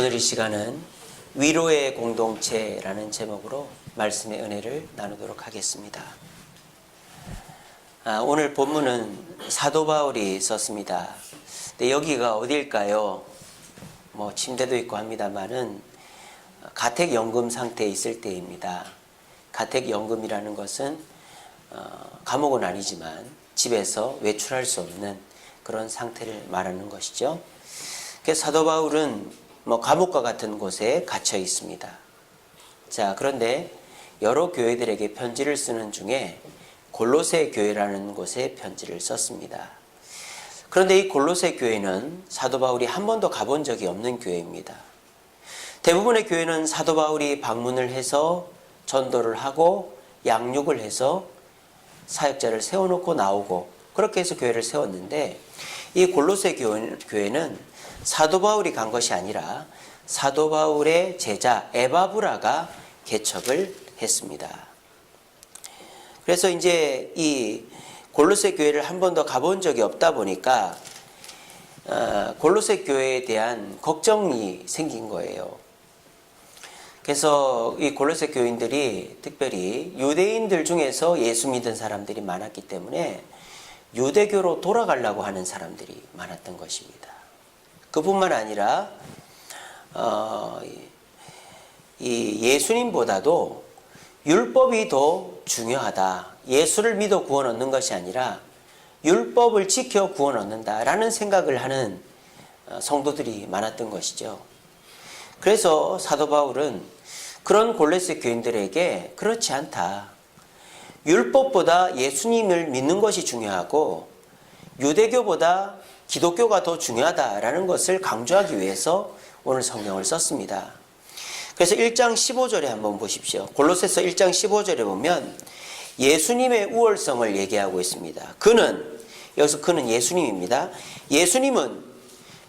오늘 이 시간은 위로의 공동체라는 제목으로 말씀의 은혜를 나누도록 하겠습니다. 오늘 본문은 사도 바울이 썼습니다. 근데 여기가 어딜까요? 침대도 있고 합니다만은 가택연금 상태에 있을 때입니다. 가택연금이라는 것은 감옥은 아니지만 집에서 외출할 수 없는 그런 상태를 말하는 것이죠. 그래서 사도 바울은 감옥과 같은 곳에 갇혀 있습니다. 자, 그런데 여러 교회들에게 편지를 쓰는 중에 골로새 교회라는 곳에 편지를 썼습니다. 그런데 이 골로새 교회는 사도 바울이 한 번도 가본 적이 없는 교회입니다. 대부분의 교회는 사도 바울이 방문을 해서 전도를 하고 양육을 해서 사역자를 세워놓고 나오고 그렇게 해서 교회를 세웠는데 이 골로새 교회는 사도 바울이 간 것이 아니라 사도 바울의 제자 에바브라가 개척을 했습니다. 그래서 이제 이 골로새 교회를 한 번도 가본 적이 없다 보니까 골로새 교회에 대한 걱정이 생긴 거예요. 그래서 이 골로새 교인들이 특별히 유대인들 중에서 예수 믿은 사람들이 많았기 때문에 유대교로 돌아가려고 하는 사람들이 많았던 것입니다. 그뿐만 아니라 이 예수님보다도 율법이 더 중요하다. 예수를 믿어 구원 얻는 것이 아니라 율법을 지켜 구원 얻는다라는 생각을 하는 성도들이 많았던 것이죠. 그래서 사도 바울은 그런 골로새 교인들에게 그렇지 않다. 율법보다 예수님을 믿는 것이 중요하고 유대교보다 기독교가 더 중요하다라는 것을 강조하기 위해서 오늘 성경을 썼습니다. 그래서 1장 15절에 한번 보십시오. 골로새서 1장 15절에 보면 예수님의 우월성을 얘기하고 있습니다. 여기서 그는 예수님입니다. 예수님은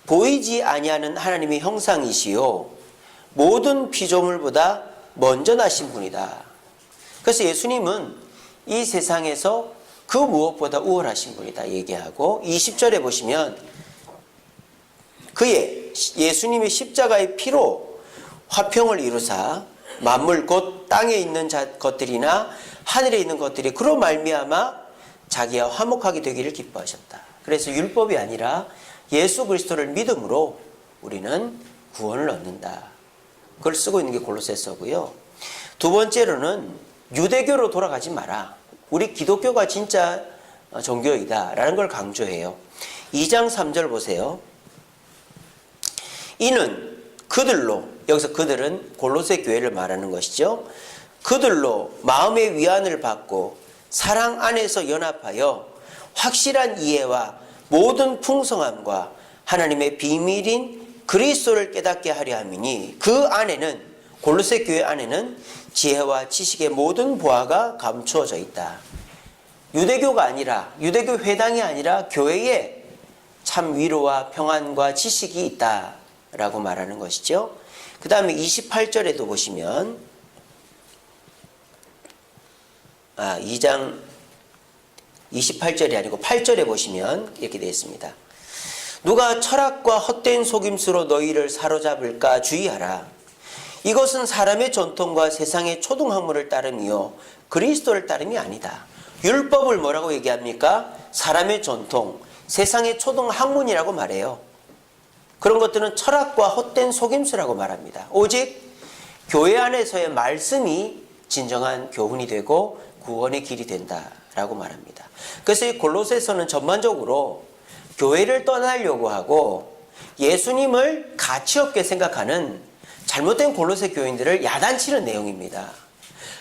보이지 아니하는 하나님의 형상이시요 모든 피조물보다 먼저 나신 분이다. 그래서 예수님은 이 세상에서 그 무엇보다 우월하신 분이다 얘기하고 20절에 보시면 예수님의 십자가의 피로 화평을 이루사 만물 곧 땅에 있는 것들이나 하늘에 있는 것들이 그로 말미암아 자기와 화목하게 되기를 기뻐하셨다. 그래서 율법이 아니라 예수 그리스도를 믿음으로 우리는 구원을 얻는다. 그걸 쓰고 있는 게 골로새서고요. 두 번째로는 유대교로 돌아가지 마라. 우리 기독교가 진짜 종교이다 라는 걸 강조해요. 2장 3절 보세요. 이는 그들로, 여기서 그들은 골로새 교회를 말하는 것이죠. 그들로 마음의 위안을 받고 사랑 안에서 연합하여 확실한 이해와 모든 풍성함과 하나님의 비밀인 그리스도를 깨닫게 하려 함이니 그 안에는, 골로새 교회 안에는 지혜와 지식의 모든 보화가 감추어져 있다. 유대교가 아니라, 유대교 회당이 아니라 교회에 참 위로와 평안과 지식이 있다라고 말하는 것이죠. 그 다음에 28절에도 보시면 2장 28절이 아니고 8절에 보시면 이렇게 되어 있습니다. 누가 철학과 헛된 속임수로 너희를 사로잡을까 주의하라. 이것은 사람의 전통과 세상의 초등학문을 따름이요 그리스도를 따름이 아니다. 율법을 뭐라고 얘기합니까? 사람의 전통, 세상의 초등학문이라고 말해요. 그런 것들은 철학과 헛된 속임수라고 말합니다. 오직 교회 안에서의 말씀이 진정한 교훈이 되고 구원의 길이 된다라고 말합니다. 그래서 이 골로새서는 전반적으로 교회를 떠나려고 하고 예수님을 가치 없게 생각하는 잘못된 골로새 교인들을 야단치는 내용입니다.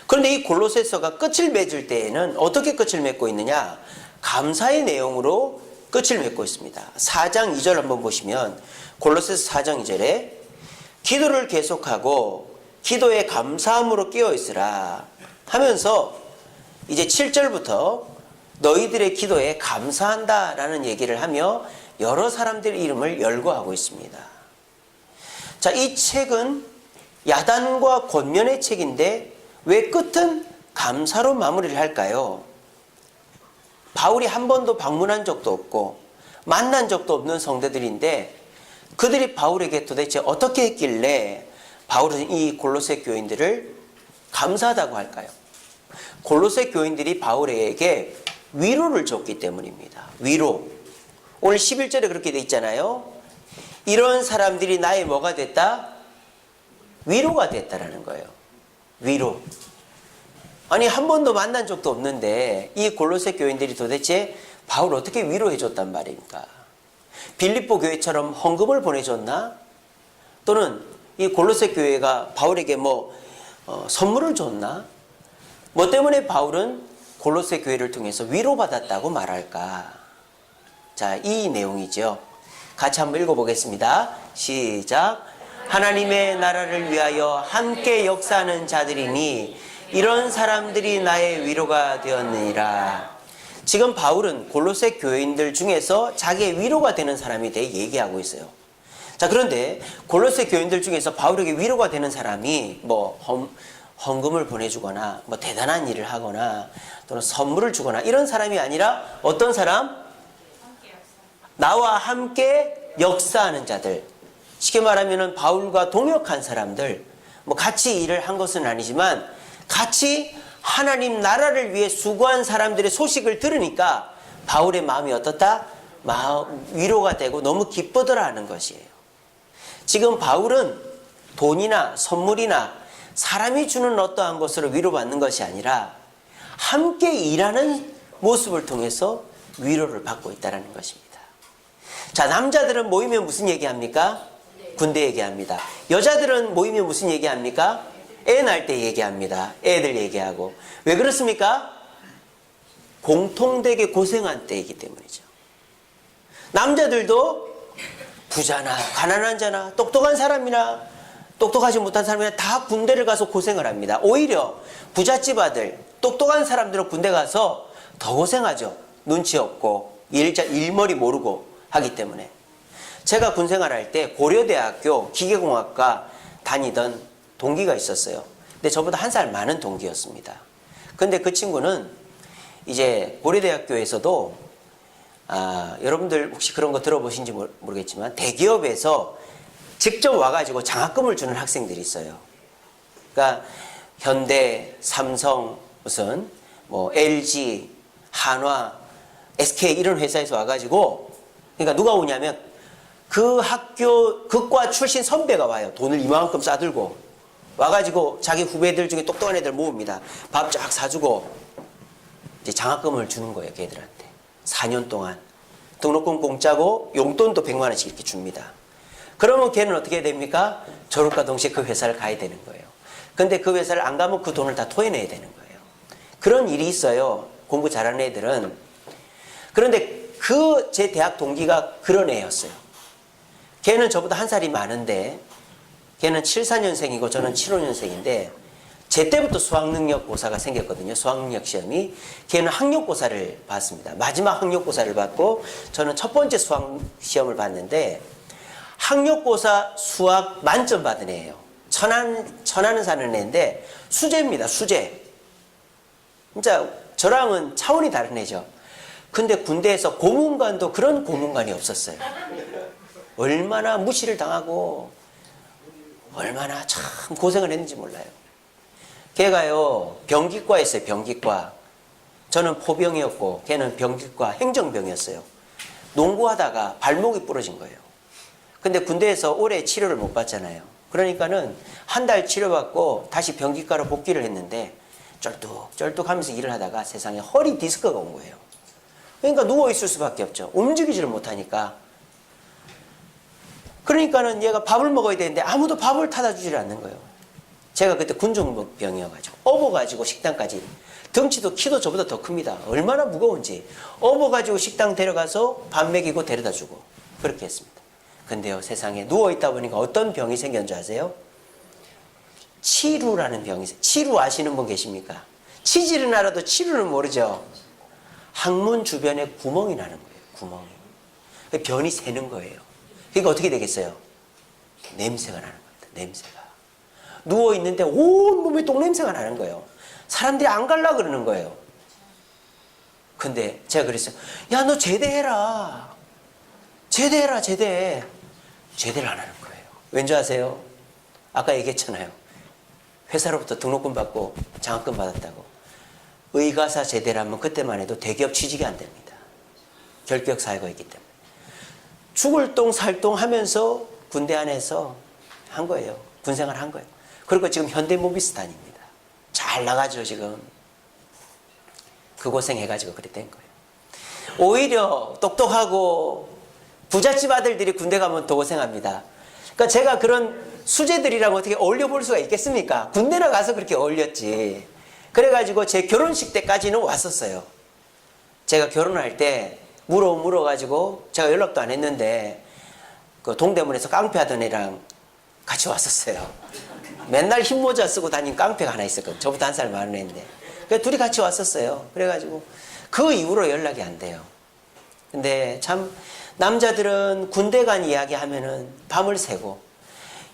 그런데 이 골로새서가 끝을 맺을 때에는 어떻게 끝을 맺고 있느냐? 감사의 내용으로 끝을 맺고 있습니다. 4장 2절 한번 보시면 골로새서 4장 2절에 기도를 계속하고 기도에 감사함으로 끼어 있으라 하면서 이제 7절부터 너희들의 기도에 감사한다라는 얘기를 하며 여러 사람들의 이름을 열거하고 있습니다. 자, 이 책은 야단과 권면의 책인데 왜 끝은 감사로 마무리를 할까요? 바울이 한 번도 방문한 적도 없고 만난 적도 없는 성도들인데 그들이 바울에게 도대체 어떻게 했길래 바울은 이 골로새 교인들을 감사하다고 할까요? 골로새 교인들이 바울에게 위로를 줬기 때문입니다. 위로. 오늘 11절에 그렇게 돼 있잖아요. 이런 사람들이 나의 뭐가 됐다? 위로가 됐다라는 거예요. 위로. 아니 한 번도 만난 적도 없는데 이 골로새 교인들이 도대체 바울을 어떻게 위로해 줬단 말입니까? 빌립보 교회처럼 헌금을 보내줬나? 또는 이 골로새 교회가 바울에게 선물을 줬나? 뭐 때문에 바울은 골로새 교회를 통해서 위로받았다고 말할까? 자, 이 내용이죠. 같이 한번 읽어보겠습니다. 시작. 하나님의 나라를 위하여 함께 역사하는 자들이니 이런 사람들이 나의 위로가 되었느니라. 지금 바울은 골로새 교인들 중에서 자기의 위로가 되는 사람에 대해 얘기하고 있어요. 자, 그런데 골로새 교인들 중에서 바울에게 위로가 되는 사람이 헌금을 보내주거나 대단한 일을 하거나 또는 선물을 주거나 이런 사람이 아니라 어떤 사람? 나와 함께 역사하는 자들. 쉽게 말하면 바울과 동역한 사람들, 같이 일을 한 것은 아니지만 같이 하나님 나라를 위해 수고한 사람들의 소식을 들으니까 바울의 마음이 어떻다? 위로가 되고 너무 기쁘더라 하는 것이에요. 지금 바울은 돈이나 선물이나 사람이 주는 어떠한 것으로 위로받는 것이 아니라 함께 일하는 모습을 통해서 위로를 받고 있다는 것입니다. 자, 남자들은 모이면 무슨 얘기합니까? 군대 얘기합니다. 여자들은 모이면 무슨 얘기합니까? 애 낳을 때 얘기합니다. 애들 얘기하고. 왜 그렇습니까? 공통되게 고생한 때이기 때문이죠. 남자들도 부자나 가난한 자나 똑똑한 사람이나 똑똑하지 못한 사람이나 다 군대를 가서 고생을 합니다. 오히려 부잣집 아들, 똑똑한 사람들은 군대 가서 더 고생하죠. 눈치 없고 일머리 모르고 하기 때문에. 제가 군생활할 때 고려대학교 기계공학과 다니던 동기가 있었어요. 근데 저보다 한 살 많은 동기였습니다. 근데 그 친구는 이제 고려대학교에서도 여러분들 혹시 그런 거 들어보신지 모르겠지만 대기업에서 직접 와가지고 장학금을 주는 학생들이 있어요. 그러니까 현대, 삼성, LG, 한화, SK 이런 회사에서 와가지고 그러니까 누가 오냐면 그 학교 그과 출신 선배가 와요. 돈을 이만큼 싸들고 와가지고 자기 후배들 중에 똑똑한 애들 모읍니다. 밥 쫙 사주고 이제 장학금을 주는 거예요. 걔들한테 4년 동안 등록금 공짜고 용돈도 100만 원씩 이렇게 줍니다. 그러면 걔는 어떻게 됩니까? 졸업과 동시에 그 회사를 가야 되는 거예요. 근데 그 회사를 안 가면 그 돈을 다 토해내야 되는 거예요. 그런 일이 있어요. 공부 잘하는 애들은. 그런데 제 대학 동기가 그런 애였어요. 걔는 저보다 한 살이 많은데 걔는 74년생이고 저는 75년생인데 제 때부터 수학능력고사가 생겼거든요. 수학능력 시험이. 걔는 학력고사를 봤습니다. 마지막 학력고사를 받고 저는 첫 번째 수학시험을 봤는데 학력고사 수학 만점 받은 애예요. 천안에 사는 애인데 수재입니다. 수재. 진짜 저랑은 차원이 다른 애죠. 근데 군대에서 고문관도 그런 고문관이 없었어요. 얼마나 무시를 당하고 얼마나 참 고생을 했는지 몰라요. 걔가요 병기과 했어요. 병기과. 저는 포병이었고 걔는 병기과 행정병이었어요. 농구하다가 발목이 부러진 거예요. 근데 군대에서 오래 치료를 못 받잖아요. 그러니까는 한 달 치료받고 다시 병기과로 복귀를 했는데 쩔뚝쩔뚝 하면서 일을 하다가 세상에 허리 디스크가 온 거예요. 그러니까 누워있을 수밖에 없죠. 움직이지를 못하니까. 그러니까는 얘가 밥을 먹어야 되는데 아무도 밥을 타다 주지를 않는 거예요. 제가 그때 군종병이어가지고 업어가지고 식당까지 덩치도 키도 저보다 더 큽니다. 얼마나 무거운지 업어가지고 식당 데려가서 밥 먹이고 데려다 주고 그렇게 했습니다. 근데요 세상에 누워있다 보니까 어떤 병이 생겼는 줄 아세요? 치루라는 병이 있어요. 치루 아시는 분 계십니까? 치질은 알아도 치루는 모르죠. 항문 주변에 구멍이 나는 거예요. 구멍이. 변이 새는 거예요. 그러니까 어떻게 되겠어요? 냄새가 나는 겁니다. 냄새가. 누워있는데 온 몸에 똥냄새가 나는 거예요. 사람들이 안 갈라 그러는 거예요. 근데 제가 그랬어요. 야, 너 제대해라. 제대해라, 제대. 제대를 안 하는 거예요. 왠지 아세요? 아까 얘기했잖아요. 회사로부터 등록금 받고 장학금 받았다고. 의가사 제대를 하면 그때만 해도 대기업 취직이 안 됩니다. 결격 사유가 있기 때문에. 죽을 똥 살 똥 하면서 군대 안에서 한 거예요. 군생활 한 거예요. 그리고 지금 현대모비스 다닙니다. 잘 나가죠 지금. 그 고생해가지고 그래 된 거예요. 오히려 똑똑하고 부잣집 아들들이 군대 가면 더 고생합니다. 그러니까 제가 그런 수재들이랑 어떻게 어울려 볼 수가 있겠습니까? 군대나 가서 그렇게 어울렸지. 그래가지고 제 결혼식 때까지는 왔었어요. 제가 결혼할 때 물어가지고 제가 연락도 안 했는데 그 동대문에서 깡패하던 애랑 같이 왔었어요. 맨날 흰모자 쓰고 다닌 깡패가 하나 있었거든요. 저보다 한 살 많은 애인데. 그래서 둘이 같이 왔었어요. 그래가지고 그 이후로 연락이 안 돼요. 근데 참 남자들은 군대 간 이야기 하면은 밤을 새고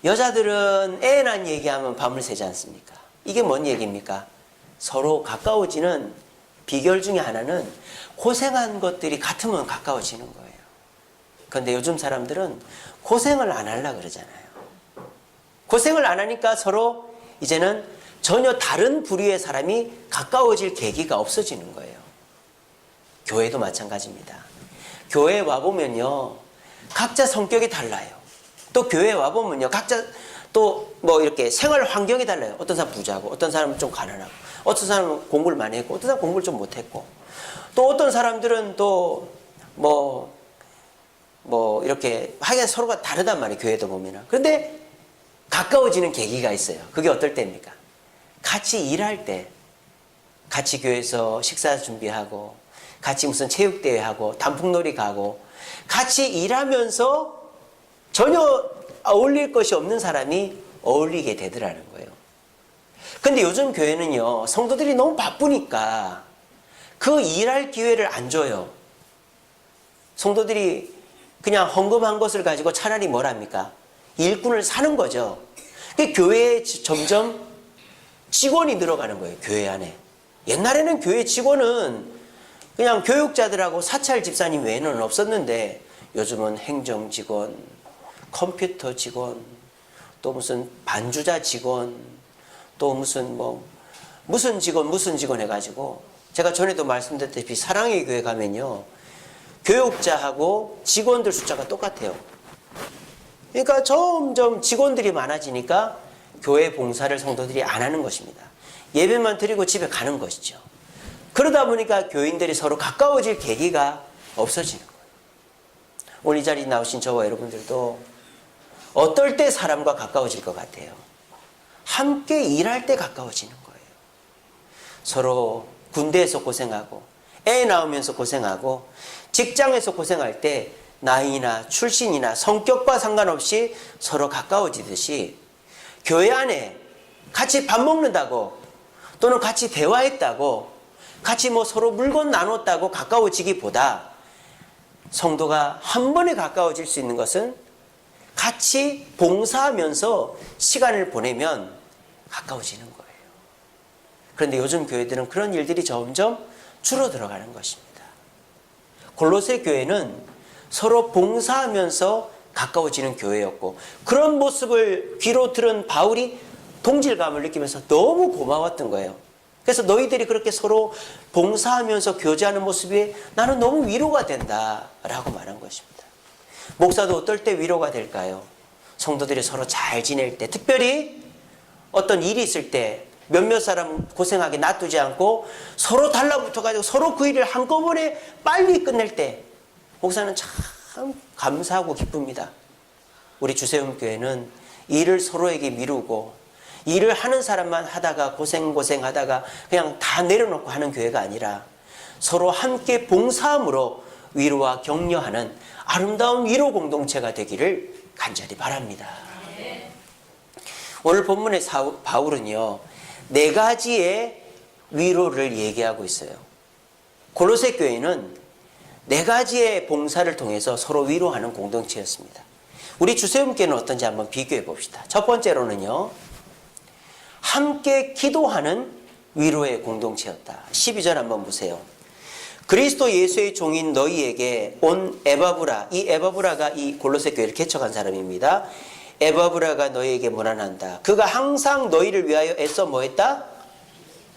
여자들은 애 낳은 얘기하면 밤을 새지 않습니까? 이게 뭔 얘기입니까? 서로 가까워지는 비결 중에 하나는 고생한 것들이 같으면 가까워지는 거예요. 그런데 요즘 사람들은 고생을 안 하려고 그러잖아요. 고생을 안 하니까 서로 이제는 전혀 다른 부류의 사람이 가까워질 계기가 없어지는 거예요. 교회도 마찬가지입니다. 교회에 와보면요, 각자 성격이 달라요. 또 교회에 와보면요, 각자 또 뭐 이렇게 생활 환경이 달라요. 어떤 사람은 부자고, 어떤 사람은 좀 가난하고, 어떤 사람은 공부를 많이 했고, 어떤 사람은 공부를 좀 못했고, 또 어떤 사람들은 또 이렇게 하여간 서로가 다르단 말이에요. 교회도 보면은. 그런데 가까워지는 계기가 있어요. 그게 어떨 때입니까? 같이 일할 때, 같이 교회에서 식사 준비하고, 같이 무슨 체육대회 하고, 단풍놀이 가고, 같이 일하면서 전혀 어울릴 것이 없는 사람이 어울리게 되더라는 거예요. 근데 요즘 교회는요, 성도들이 너무 바쁘니까 그 일할 기회를 안 줘요. 성도들이 그냥 헌금한 것을 가지고 차라리 뭘 합니까? 일꾼을 사는 거죠. 교회에 점점 직원이 늘어가는 거예요. 교회 안에. 옛날에는 교회 직원은 그냥 교육자들하고 사찰 집사님 외에는 없었는데 요즘은 행정 직원, 컴퓨터 직원, 또 무슨 반주자 직원, 또 무슨 직원 해가지고 제가 전에도 말씀드렸다시피 사랑의 교회 가면요, 교육자하고 직원들 숫자가 똑같아요. 그러니까 점점 직원들이 많아지니까 교회 봉사를 성도들이 안 하는 것입니다. 예배만 드리고 집에 가는 것이죠. 그러다 보니까 교인들이 서로 가까워질 계기가 없어지는 거예요. 오늘 이 자리에 나오신 저와 여러분들도 어떨 때 사람과 가까워질 것 같아요? 함께 일할 때 가까워지는 거예요. 서로 군대에서 고생하고 애 낳으면서 고생하고 직장에서 고생할 때 나이나 출신이나 성격과 상관없이 서로 가까워지듯이 교회 안에 같이 밥 먹는다고 또는 같이 대화했다고 같이 서로 물건 나눴다고 가까워지기보다 성도가 한 번에 가까워질 수 있는 것은 같이 봉사하면서 시간을 보내면 가까워지는 거예요. 그런데 요즘 교회들은 그런 일들이 점점 줄어들어가는 것입니다. 골로새 교회는 서로 봉사하면서 가까워지는 교회였고 그런 모습을 귀로 들은 바울이 동질감을 느끼면서 너무 고마웠던 거예요. 그래서 너희들이 그렇게 서로 봉사하면서 교제하는 모습이 나는 너무 위로가 된다라고 말한 것입니다. 목사도 어떨 때 위로가 될까요? 성도들이 서로 잘 지낼 때, 특별히 어떤 일이 있을 때 몇몇 사람 고생하게 놔두지 않고 서로 달라붙어가지고 서로 그 일을 한꺼번에 빨리 끝낼 때 목사는 참 감사하고 기쁩니다. 우리 주세움교회는 일을 서로에게 미루고 일을 하는 사람만 하다가 고생하다가 그냥 다 내려놓고 하는 교회가 아니라 서로 함께 봉사함으로 위로와 격려하는 아름다운 위로 공동체가 되기를 간절히 바랍니다. 오늘 본문의 바울은요, 4가지의 위로를 얘기하고 있어요. 골로새 교회는 4가지의 봉사를 통해서 서로 위로하는 공동체였습니다. 우리 주세움교회는 어떤지 한번 비교해 봅시다. 첫 번째로는요, 함께 기도하는 위로의 공동체였다. 12절 한번 보세요. 그리스도 예수의 종인 너희에게 온 에바브라, 이 에바브라가 이 골로새 교회를 개척한 사람입니다. 에바브라가 너희에게 문안한다. 그가 항상 너희를 위하여 애써 뭐했다?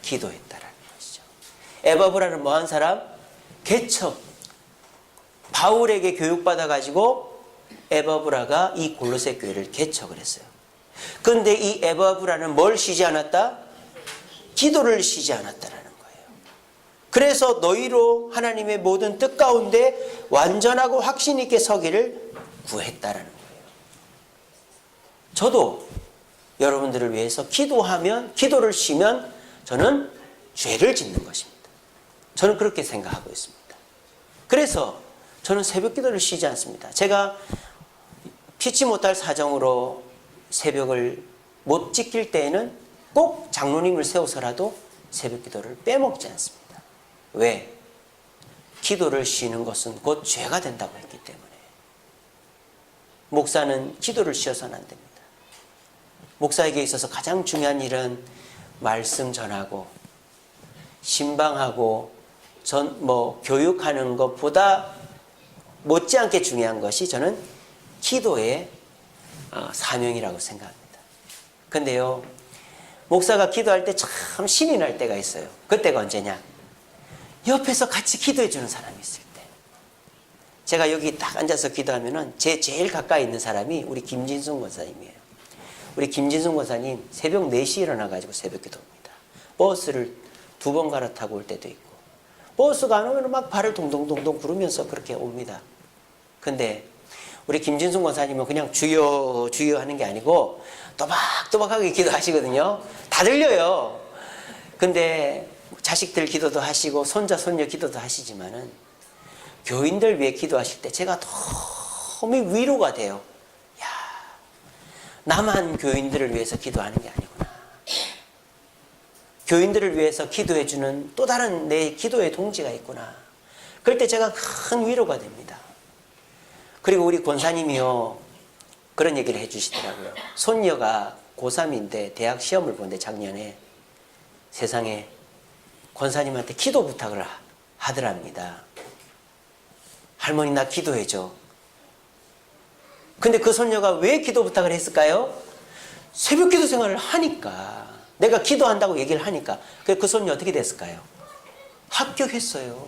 기도했다라는 것이죠. 에바브라는 뭐한 사람? 개척. 바울에게 교육받아가지고 에바브라가 이 골로새 교회를 개척을 했어요. 그런데 이 에바브라는 뭘 쉬지 않았다? 기도를 쉬지 않았다라는 거예요. 그래서 너희로 하나님의 모든 뜻 가운데 완전하고 확신 있게 서기를 구했다라는 거예요. 저도 여러분들을 위해서 기도를 쉬면 저는 죄를 짓는 것입니다. 저는 그렇게 생각하고 있습니다. 그래서 저는 새벽 기도를 쉬지 않습니다. 제가 피치 못할 사정으로 새벽을 못 지킬 때에는 꼭 장로님을 세워서라도 새벽 기도를 빼먹지 않습니다. 왜? 기도를 쉬는 것은 곧 죄가 된다고 했기 때문에. 목사는 기도를 쉬어서는 안 됩니다. 목사에게 있어서 가장 중요한 일은 말씀 전하고 신방하고 교육하는 것보다 못지않게 중요한 것이 저는 기도의 사명이라고 생각합니다. 근데요, 목사가 기도할 때 참 신이 날 때가 있어요. 그때가 언제냐? 옆에서 같이 기도해 주는 사람이 있을 때. 제가 여기 딱 앉아서 기도하면은 제 제일 가까이 있는 사람이 우리 김진순 권사님이에요. 우리 김진순 권사님 새벽 4시에 일어나가지고 새벽 기도합니다. 버스를 2번 갈아타고 올 때도 있고, 버스가 안 오면 막 발을 동동동동 구르면서 그렇게 옵니다. 근데 우리 김진순 권사님은 그냥 주여 주여 하는 게 아니고 또박또박하게 기도하시거든요. 다 들려요. 근데 자식들 기도도 하시고 손자 손녀 기도도 하시지만은 교인들 위해 기도하실 때 제가 너무 위로가 돼요. 야, 나만 교인들을 위해서 기도하는 게 아니구나. 교인들을 위해서 기도해주는 또 다른 내 기도의 동지가 있구나. 그럴 때 제가 큰 위로가 됩니다. 그리고 우리 권사님이요, 그런 얘기를 해주시더라고요. 손녀가 고3인데 대학 시험을 보는데 작년에 세상에 권사님한테 기도 부탁을 하더랍니다. 할머니 나 기도해줘. 근데 그 손녀가 왜 기도 부탁을 했을까요? 새벽 기도 생활을 하니까, 내가 기도한다고 얘기를 하니까. 그 손녀 어떻게 됐을까요? 합격했어요.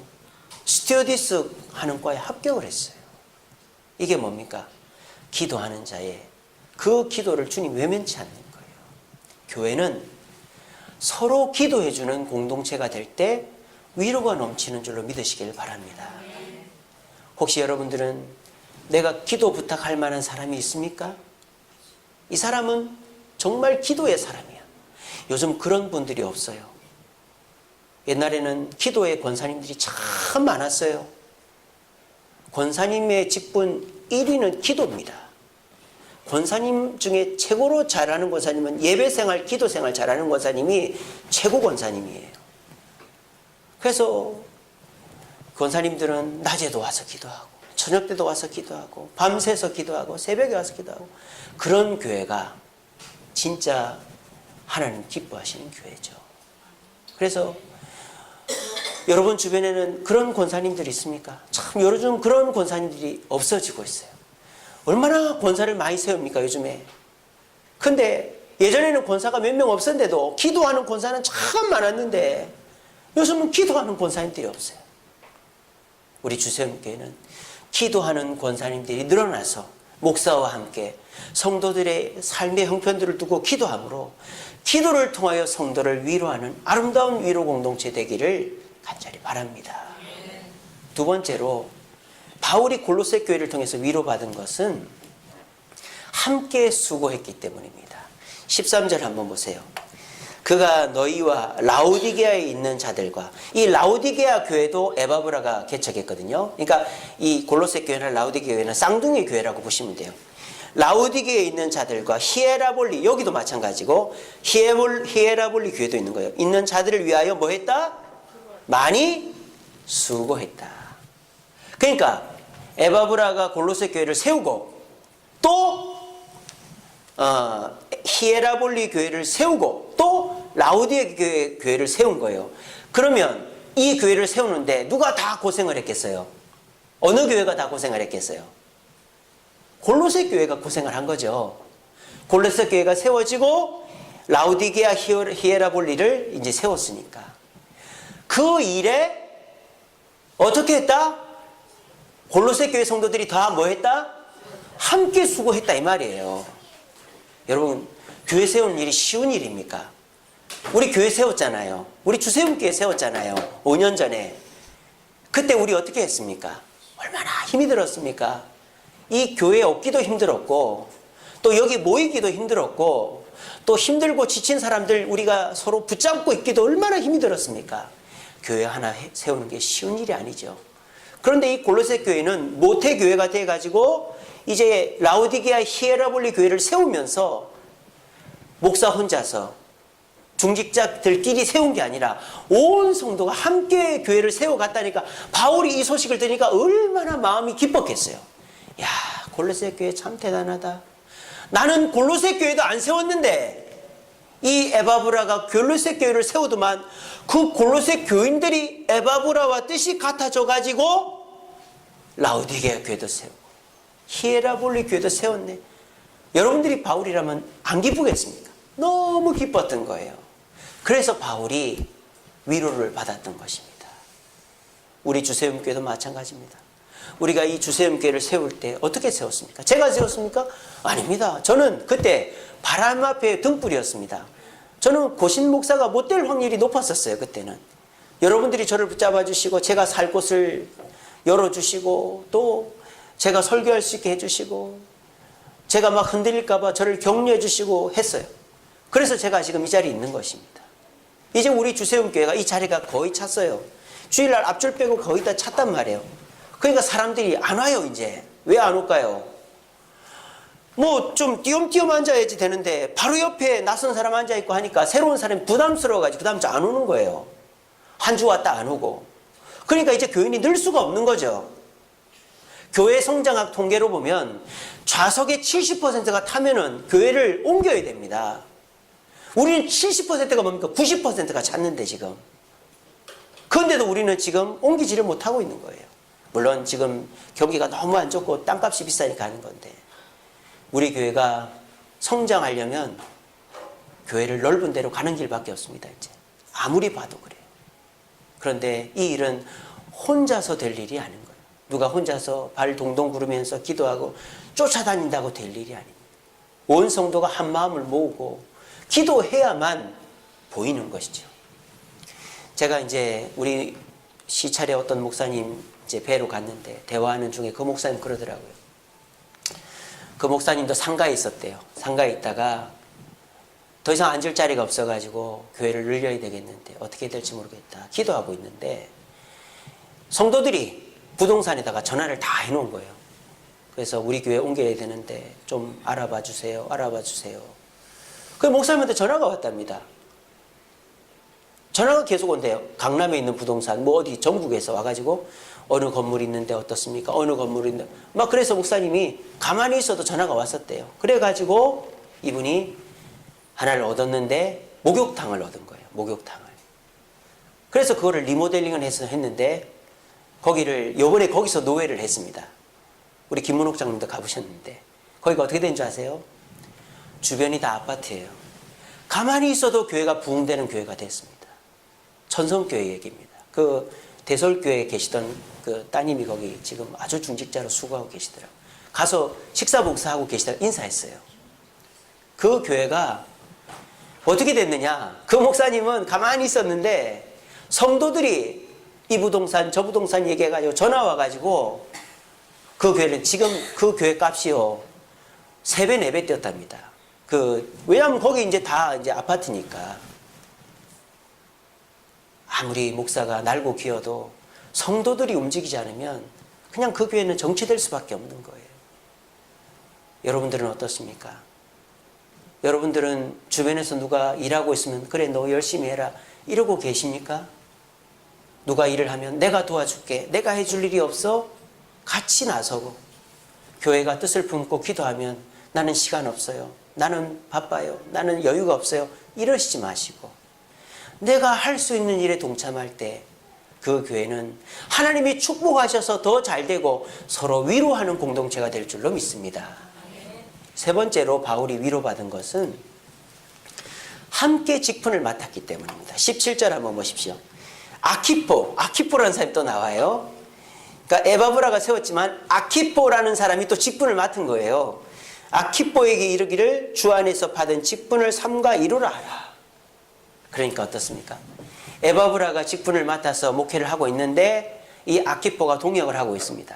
스튜어디스 하는 과에 합격을 했어요. 이게 뭡니까? 기도하는 자의 그 기도를 주님 외면치 않는 거예요. 교회는 서로 기도해주는 공동체가 될 때 위로가 넘치는 줄로 믿으시길 바랍니다. 혹시 여러분들은 내가 기도 부탁할 만한 사람이 있습니까? 이 사람은 정말 기도의 사람이야. 요즘 그런 분들이 없어요. 옛날에는 기도의 권사님들이 참 많았어요. 권사님의 직분 1위는 기도입니다. 권사님 중에 최고로 잘하는 권사님은 예배생활, 기도생활 잘하는 권사님이 최고 권사님이에요. 그래서 권사님들은 낮에도 와서 기도하고 저녁 때도 와서 기도하고 밤새서 기도하고 새벽에 와서 기도하고, 그런 교회가 진짜 하나님 기뻐하시는 교회죠. 그래서 여러분 주변에는 그런 권사님들이 있습니까? 참 요즘 그런 권사님들이 없어지고 있어요. 얼마나 권사를 많이 세웁니까 요즘에. 근데 예전에는 권사가 몇 명 없었는데도 기도하는 권사는 참 많았는데 요즘은 기도하는 권사님들이 없어요. 우리 주세움교회는 기도하는 권사님들이 늘어나서 목사와 함께 성도들의 삶의 형편들을 두고 기도함으로 기도를 통하여 성도를 위로하는 아름다운 위로 공동체 되기를 간절히 바랍니다. 두 번째로, 바울이 골로새 교회를 통해서 위로받은 것은 함께 수고했기 때문입니다. 13절 한번 보세요. 그가 너희와 라오디게아에 있는 자들과, 이 라오디게아 교회도 에바브라가 개척했거든요. 그러니까 이 골로새 교회나 라오디게아 교회는 쌍둥이 교회라고 보시면 돼요. 라오디게아에 있는 자들과 히에라볼리, 여기도 마찬가지고 히에라볼리 교회도 있는 거예요. 있는 자들을 위하여 뭐 했다? 많이 수고했다. 그러니까 에바브라가 골로새 교회를 세우고 또 히에라볼리 교회를 세우고 또 라오디게아 교회를 세운 거예요. 그러면 이 교회를 세우는데 누가 다 고생을 했겠어요? 어느 교회가 다 고생을 했겠어요? 골로새 교회가 고생을 한 거죠. 골로새 교회가 세워지고 라우디게아 히에라볼리를 이제 세웠으니까 그 일에 어떻게 했다? 골로새 교회 성도들이 다 뭐 했다? 함께 수고했다 이 말이에요. 여러분, 교회 세우는 일이 쉬운 일입니까? 우리 교회 세웠잖아요. 우리 주세움교회 세웠잖아요. 5년 전에. 그때 우리 어떻게 했습니까? 얼마나 힘이 들었습니까? 이 교회에 없기도 힘들었고 또 여기 모이기도 힘들었고 또 힘들고 지친 사람들 우리가 서로 붙잡고 있기도 얼마나 힘이 들었습니까? 교회 하나 세우는 게 쉬운 일이 아니죠. 그런데 이 골로새 교회는 모태교회가 돼가지고 이제 라우디게아 히에라볼리 교회를 세우면서 목사 혼자서 중직자들끼리 세운 게 아니라 온 성도가 함께 교회를 세워갔다니까 바울이 이 소식을 들으니까 얼마나 마음이 기뻤겠어요. 야, 골로새 교회 참 대단하다. 나는 골로새 교회도 안 세웠는데 이 에바브라가 골로새 교회를 세우더만 그 골로새 교인들이 에바브라와 뜻이 같아져 가지고 라우디게아 교회도 세우고 히에라볼리 교회도 세웠네. 여러분들이 바울이라면 안 기쁘겠습니까? 너무 기뻤던 거예요. 그래서 바울이 위로를 받았던 것입니다. 우리 주세움교회도 마찬가지입니다. 우리가 이 주세움교회를 세울 때 어떻게 세웠습니까? 제가 세웠습니까? 아닙니다. 저는 그때 바람 앞에 등불이었습니다. 저는 고신 목사가 못 될 확률이 높았었어요. 그때는. 여러분들이 저를 붙잡아 주시고 제가 살 곳을 열어주시고 또 제가 설교할 수 있게 해주시고 제가 막 흔들릴까 봐 저를 격려해 주시고 했어요. 그래서 제가 지금 이 자리에 있는 것입니다. 이제 우리 주세움교회가 이 자리가 거의 찼어요. 주일날 앞줄 빼고 거의 다 찼단 말이에요. 그러니까 사람들이 안 와요. 이제 왜 안 올까요? 뭐 좀 띄엄띄엄 앉아야지 되는데 바로 옆에 낯선 사람 앉아있고 하니까 새로운 사람이 부담스러워가지고 그 다음 주 안 오는 거예요. 한 주 왔다 안 오고. 그러니까 이제 교인이 늘 수가 없는 거죠. 교회 성장학 통계로 보면 좌석의 70%가 타면은 교회를 옮겨야 됩니다. 우리는 70%가 뭡니까? 90%가 찼는데 지금. 그런데도 우리는 지금 옮기지를 못하고 있는 거예요. 물론 지금 경기가 너무 안 좋고 땅값이 비싸니까 하는 건데 우리 교회가 성장하려면 교회를 넓은 데로 가는 길밖에 없습니다. 이제 아무리 봐도 그래요. 그런데 이 일은 혼자서 될 일이 아닌 거예요. 누가 혼자서 발 동동 구르면서 기도하고 쫓아다닌다고 될 일이 아닙니다. 온 성도가 한 마음을 모으고 기도해야만 보이는 것이죠. 제가 이제 우리 시찰에 어떤 목사님 이제 뵈러 갔는데 대화하는 중에 그 목사님 그러더라고요. 그 목사님도 상가에 있었대요. 상가에 있다가 더 이상 앉을 자리가 없어가지고 교회를 늘려야 되겠는데 어떻게 될지 모르겠다. 기도하고 있는데 성도들이 부동산에다가 전화를 다 해놓은 거예요. 그래서 우리 교회 옮겨야 되는데 좀 알아봐 주세요. 알아봐 주세요. 그 목사님한테 전화가 왔답니다. 전화가 계속 온대요. 강남에 있는 부동산 뭐 어디 전국에서 와가지고 어느 건물이 있는데 어떻습니까? 어느 건물이 있는데 막 그래서 목사님이 가만히 있어도 전화가 왔었대요. 그래가지고 이분이 하나를 얻었는데 목욕탕을 얻은 거예요. 목욕탕을. 그래서 그거를 리모델링을 해서 했는데 거기를 요번에 거기서 노회를 했습니다. 우리 김문옥 장님도 가보셨는데 거기가 어떻게 된 줄 아세요? 주변이 다 아파트예요. 가만히 있어도 교회가 부흥되는 교회가 됐습니다. 천성교회 얘기입니다. 그 대설교회에 계시던 그 따님이 거기 지금 아주 중직자로 수고하고 계시더라고요. 가서 식사 복사하고 계시다가 인사했어요. 그 교회가 어떻게 됐느냐? 그 목사님은 가만히 있었는데 성도들이 이 부동산 저 부동산 얘기해가지고 전화 와가지고 그 교회는 지금 그 교회 값이요 3배 4배 뛰었답니다. 왜냐하면 거기 이제 다 이제 아파트니까 아무리 목사가 날고 기어도 성도들이 움직이지 않으면 그냥 그 교회는 정체될 수밖에 없는 거예요. 여러분들은 어떻습니까? 여러분들은 주변에서 누가 일하고 있으면 그래 너 열심히 해라 이러고 계십니까? 누가 일을 하면 내가 도와줄게 내가 해줄 일이 없어? 같이 나서고 교회가 뜻을 품고 기도하면 나는 시간 없어요. 나는 바빠요. 나는 여유가 없어요. 이러시지 마시고 내가 할 수 있는 일에 동참할 때 그 교회는 하나님이 축복하셔서 더 잘되고 서로 위로하는 공동체가 될 줄로 믿습니다. 세 번째로 바울이 위로받은 것은 함께 직분을 맡았기 때문입니다. 17절 한번 보십시오. 아키포라는 사람이 또 나와요. 그러니까 에바브라가 세웠지만 아키포라는 사람이 또 직분을 맡은 거예요. 아키포에게 이르기를 주 안에서 받은 직분을 삼가 이루라 하라. 그러니까 어떻습니까? 에바브라가 직분을 맡아서 목회를 하고 있는데 이 아키포가 동역을 하고 있습니다.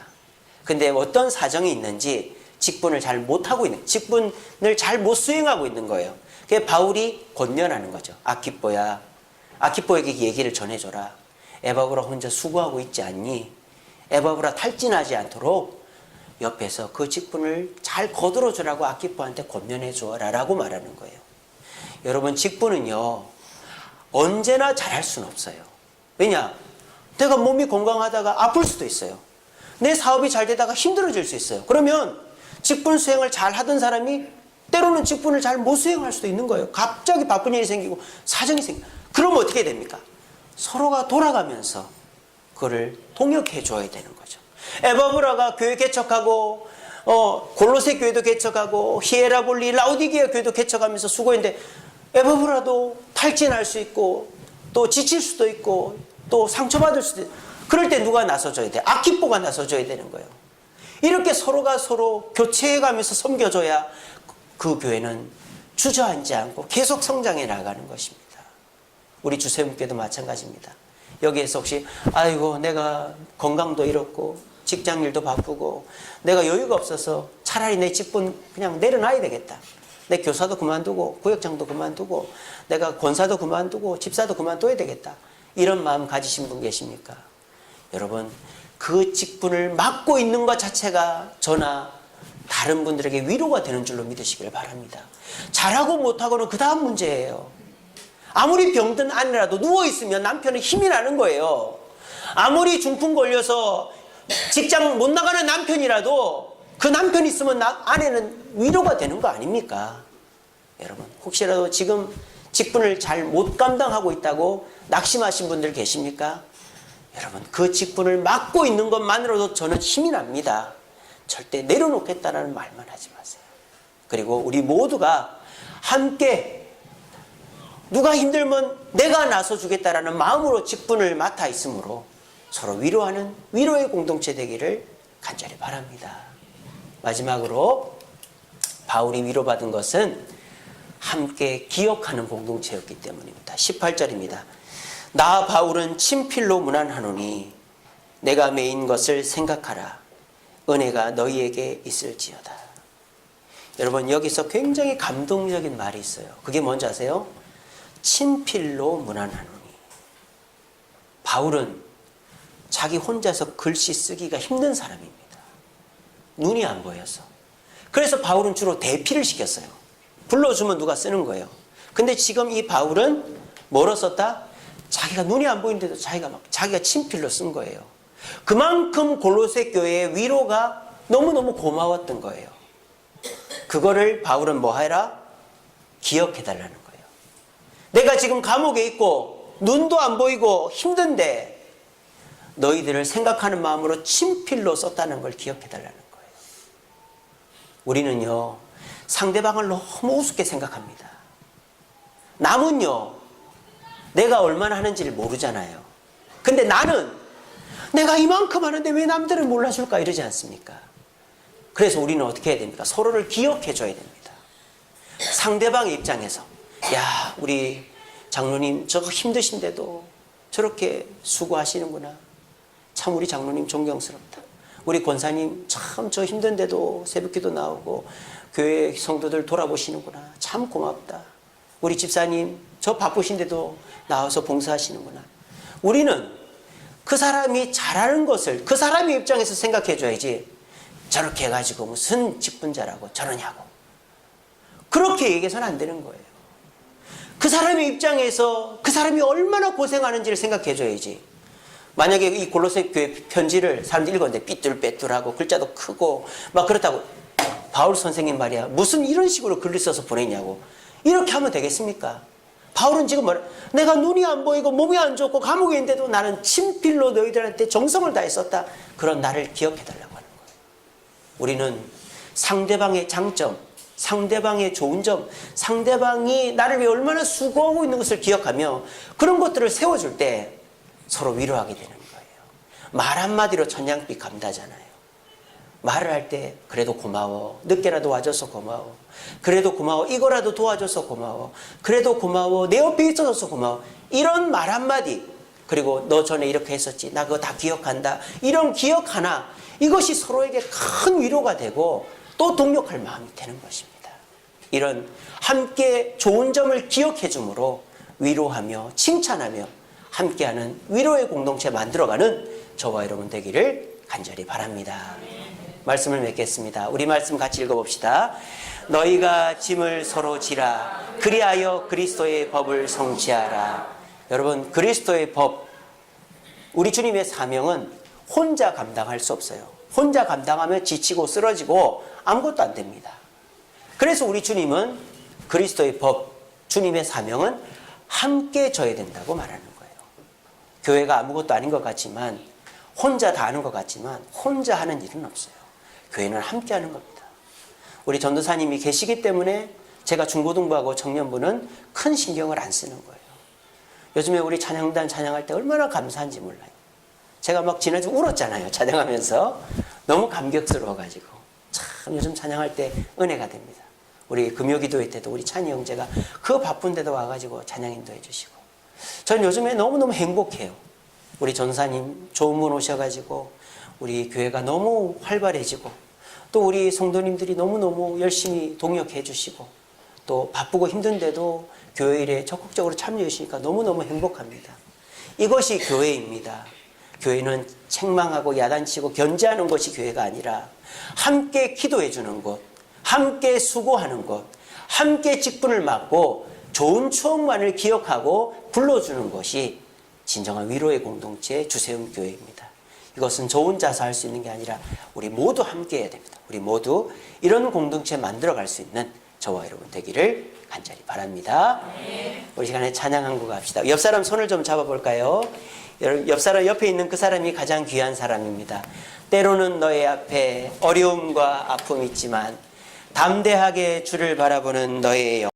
근데 어떤 사정이 있는지 직분을 잘 못하고 있는, 직분을 잘 못 수행하고 있는 거예요. 그래서 바울이 권면하는 거죠. 아키포야, 아키포에게 얘기를 전해줘라. 에바브라 혼자 수고하고 있지 않니? 에바브라 탈진하지 않도록 옆에서 그 직분을 잘 거들어주라고 아키포한테 권면해 주어라 라고 말하는 거예요. 여러분, 직분은요 언제나 잘할 수는 없어요. 왜냐? 내가 몸이 건강하다가 아플 수도 있어요. 내 사업이 잘 되다가 힘들어질 수 있어요. 그러면 직분 수행을 잘 하던 사람이 때로는 직분을 잘 못 수행할 수도 있는 거예요. 갑자기 바쁜 일이 생기고 사정이 생기고. 그러면 어떻게 됩니까? 서로가 돌아가면서 그거를 동역해 줘야 되는 거죠. 에바브라가 교회 개척하고 골로새 교회도 개척하고 히에라볼리, 라우디게아 교회도 개척하면서 수고했는데 에바브라도 탈진할 수 있고 또 지칠 수도 있고 또 상처받을 수도 있고 그럴 때 누가 나서줘야 돼? 아키포가 나서줘야 되는 거예요. 이렇게 서로가 서로 교체해가면서 섬겨줘야 그 교회는 주저앉지 않고 계속 성장해 나가는 것입니다. 우리 주세문교도 마찬가지입니다. 여기에서 혹시 아이고 내가 건강도 잃었고 직장일도 바쁘고 내가 여유가 없어서 차라리 내 직분 그냥 내려놔야 되겠다. 내 교사도 그만두고 구역장도 그만두고 내가 권사도 그만두고 집사도 그만둬야 되겠다. 이런 마음 가지신 분 계십니까? 여러분, 그 직분을 맡고 있는 것 자체가 저나 다른 분들에게 위로가 되는 줄로 믿으시길 바랍니다. 잘하고 못하고는 그 다음 문제예요. 아무리 병든 아내라도 누워있으면 남편은 힘이 나는 거예요. 아무리 중풍 걸려서 직장 못 나가는 남편이라도 그 남편 있으면 아내는 위로가 되는 거 아닙니까? 여러분, 혹시라도 지금 직분을 잘 못 감당하고 있다고 낙심하신 분들 계십니까? 여러분, 그 직분을 맡고 있는 것만으로도 저는 힘이 납니다. 절대 내려놓겠다는 말만 하지 마세요. 그리고 우리 모두가 함께 누가 힘들면 내가 나서주겠다라는 마음으로 직분을 맡아 있으므로 서로 위로하는 위로의 공동체 되기를 간절히 바랍니다. 마지막으로 바울이 위로받은 것은 함께 기억하는 공동체였기 때문입니다. 18절입니다. 나 바울은 친필로 문안하노니 내가 매인 것을 생각하라. 은혜가 너희에게 있을지어다. 여러분, 여기서 굉장히 감동적인 말이 있어요. 그게 뭔지 아세요? 친필로 문안하노니. 바울은 자기 혼자서 글씨 쓰기가 힘든 사람입니다. 눈이 안 보여서. 그래서 바울은 주로 대피를 시켰어요. 불러주면 누가 쓰는 거예요. 근데 지금 이 바울은 뭐로 썼다? 자기가 눈이 안 보이는데도 자기가 친필로 쓴 거예요. 그만큼 골로새 교회의 위로가 너무너무 고마웠던 거예요. 그거를 바울은 뭐 하라? 기억해달라는 거예요. 내가 지금 감옥에 있고 눈도 안 보이고 힘든데 너희들을 생각하는 마음으로 친필로 썼다는 걸 기억해달라는 거예요. 우리는요, 상대방을 너무 우습게 생각합니다. 남은요, 내가 얼마나 하는지를 모르잖아요. 근데 나는 내가 이만큼 하는데 왜 남들은 몰라줄까 이러지 않습니까? 그래서 우리는 어떻게 해야 됩니까? 서로를 기억해 줘야 됩니다. 상대방의 입장에서 야, 우리 장로님 저거 힘드신데도 저렇게 수고하시는구나. 참 우리 장로님 존경스럽다. 우리 권사님 참 저 힘든데도 새벽기도 나오고 교회 성도들 돌아보시는구나. 참 고맙다. 우리 집사님 저 바쁘신데도 나와서 봉사하시는구나. 우리는 그 사람이 잘하는 것을 그 사람의 입장에서 생각해 줘야지 저렇게 해가지고 무슨 직분자라고 저러냐고 그렇게 얘기해서는 안 되는 거예요. 그 사람의 입장에서 그 사람이 얼마나 고생하는지를 생각해 줘야지. 만약에 이 골로새 교회 편지를 사람들이 읽었는데 삐뚤빼뚤하고 글자도 크고 막 그렇다고 바울 선생님 말이야 무슨 이런 식으로 글을 써서 보내냐고 이렇게 하면 되겠습니까? 바울은 지금 뭐라? 내가 눈이 안 보이고 몸이 안 좋고 감옥에 있는데도 나는 친필로 너희들한테 정성을 다했었다. 그런 나를 기억해달라고 하는 거예요. 우리는 상대방의 장점, 상대방의 좋은 점, 상대방이 나를 위해 얼마나 수고하고 있는 것을 기억하며 그런 것들을 세워줄 때 서로 위로하게 되는 거예요. 말 한마디로 천냥빛 감다잖아요. 말을 할 때 그래도 고마워. 늦게라도 와줘서 고마워. 그래도 고마워. 이거라도 도와줘서 고마워. 그래도 고마워. 내 옆에 있어줘서 고마워. 이런 말 한마디, 그리고 너 전에 이렇게 했었지. 나 그거 다 기억한다. 이런 기억 하나, 이것이 서로에게 큰 위로가 되고 또 동력할 마음이 되는 것입니다. 이런 함께 좋은 점을 기억해 주므로 위로하며 칭찬하며 함께하는 위로의 공동체 만들어가는 저와 여러분 되기를 간절히 바랍니다. 말씀을 맺겠습니다. 우리 말씀 같이 읽어봅시다. 너희가 짐을 서로 지라. 그리하여 그리스도의 법을 성취하라. 여러분, 그리스도의 법, 우리 주님의 사명은 혼자 감당할 수 없어요. 혼자 감당하면 지치고 쓰러지고 아무것도 안 됩니다. 그래서 우리 주님은 그리스도의 법, 주님의 사명은 함께 져야 된다고 말하는 거예요. 교회가 아무것도 아닌 것 같지만, 혼자 다 하는 것 같지만 혼자 하는 일은 없어요. 교회는 함께 하는 겁니다. 우리 전도사님이 계시기 때문에 제가 중고등부하고 청년부는 큰 신경을 안 쓰는 거예요. 요즘에 우리 찬양단 찬양할 때 얼마나 감사한지 몰라요. 제가 막 지난주 울었잖아요. 찬양하면서. 너무 감격스러워가지고. 참 요즘 찬양할 때 은혜가 됩니다. 우리 금요기도회 때도 우리 찬이 형제가 그 바쁜데도 와가지고 찬양 인도해 주시고. 전 요즘에 너무너무 행복해요. 우리 전사님 좋은 분 오셔가지고 우리 교회가 너무 활발해지고, 또 우리 성도님들이 너무너무 열심히 동역해 주시고, 또 바쁘고 힘든데도 교회 일에 적극적으로 참여해 주시니까 너무너무 행복합니다. 이것이 교회입니다. 교회는 책망하고 야단치고 견제하는 것이 교회가 아니라 함께 기도해 주는 곳, 함께 수고하는 곳, 함께 직분을 맡고 좋은 추억만을 기억하고 불러주는 것이 진정한 위로의 공동체 주세움 교회입니다. 이것은 저 혼자서 할 수 있는 게 아니라 우리 모두 함께 해야 됩니다. 우리 모두 이런 공동체 만들어갈 수 있는 저와 여러분 되기를 간절히 바랍니다. 우리 시간에 찬양 한 곡 합시다. 옆 사람 손을 좀 잡아볼까요? 옆 사람 옆에 있는 그 사람이 가장 귀한 사람입니다. 때로는 너의 앞에 어려움과 아픔이 있지만 담대하게 주를 바라보는 너의 영